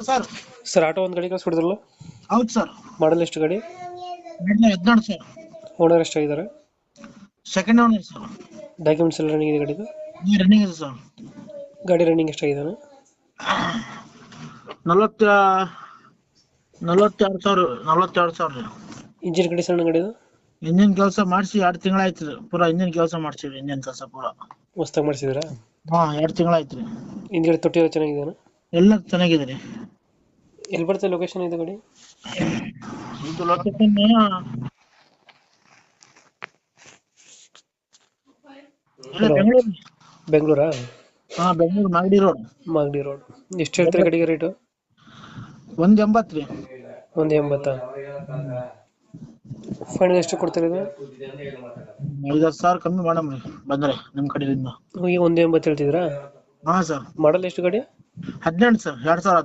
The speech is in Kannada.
ಸರ್. ಸರ್ ಆಟೋ ಒಂದು ಗಾಡಿ ಕಳಿಸ್ಬಿಡಿದ್ರಲ್ಲ, ಹೌದು ಸರ್. ಮಾಡಲ್ ಎಷ್ಟು ಗಾಡಿ? 2014 ಸರ್. ಓನರ್ ಎಷ್ಟಾಗಿದ್ದಾರೆ? Second owner sir. ಡಾಕ್ಯುಮೆಂಟ್ಸ್ ಎಲ್ಲ ರನ್ನಿಂಗ್ ಇದೆ ಗಾಡಿದು? ರನ್ನಿಂಗ್ ಇದೆ ಸರ್. ಗಾಡಿ ರನ್ನಿಂಗ್ ಎಷ್ಟಾಗಿದ್ದಾನೆ? 42,000 ಇಂಜಿನ್ ಕಂಡೀಷನ್ ಗಾಡಿದು? ಇಂಜಿನ್ ಕೆಲಸ ಮಾಡಿಸಿ 2 ತಿಂಗಳಾಯ್ತು ರೀ. ಪೂರಾ ಇಂಜಿನ್ ಕೆಲಸ ಮಾಡ್ಸಿವಿ. ಇಂಜಿನ್ ಕೆಲಸ ಪೂರಾ ಹೊಸ್ದಾಗಿ ಮಾಡಿಸಿದ್ರಾ? 2 ತಿಂಗಳಾಯ್ತು ರೀ. ಹಿಂದ್ಗಡೆ ತೊಟ್ಟಿ ಎಲ್ಲ ಚೆನ್ನಾಗಿದೆಯಾ? ಎಲ್ಲ ಚೆನ್ನಾಗಿದೆ ರೀ. ಎಲ್ಲಿ ಬರ್ತದೆ ಲೊಕೇಶನ್ ಇದು ಗಾಡಿ? ಇದು ಲೊಕೇಶನ್ ಬೆಂಗಳೂರು. ಬೆಂಗಳೂರಾ? ಬೆಂಗಳೂರು ಮಾಗಡಿ ರೋಡ್. ಮಾಗಡಿ ರೋಡ್. ಎಷ್ಟು ಹೇಳ್ತೀರಾ ಗಾಡಿಗೆ ರೇಟು? 180 ರೀ. 180. ಫೈನಲ್ ಎಷ್ಟು ಕೊಡ್ತೀರಾ ಇದು? 50,000 ಕಮ್ಮಿ ಮಾಡಮ್ರಿ ಬಂದ್ರೆ ನಿಮ್ ಕಡೆಯಿಂದ. ಈಗ 180 ಹೇಳ್ತಿದ್ರಾ? ಸರ್. ಮಾಡಲ್ ಎಷ್ಟು ಗಾಡಿ? 18 ಸರ್. 2018.